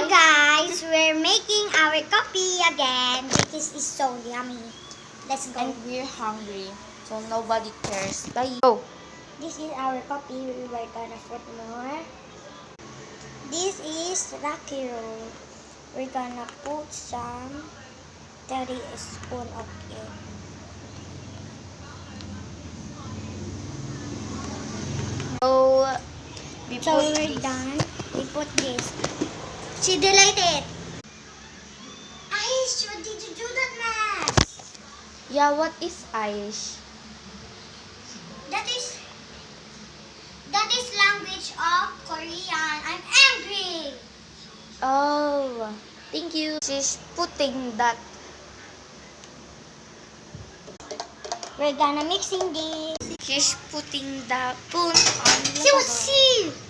guys, we're making our coffee again because it's so yummy. Let's go. And we're hungry, so nobody cares. Bye. Go. This is our coffee. We're gonna put more. This is Rocky Road. We're gonna put some 30 spoon of it. So, So we're done. We put this. She deleted it. Aish, what did you do that mess? Yeah, what is Aish? That is language of Korean. I'm angry. Oh, thank you. She's putting that. We're gonna mixing this. She's putting the spoon on the See what she?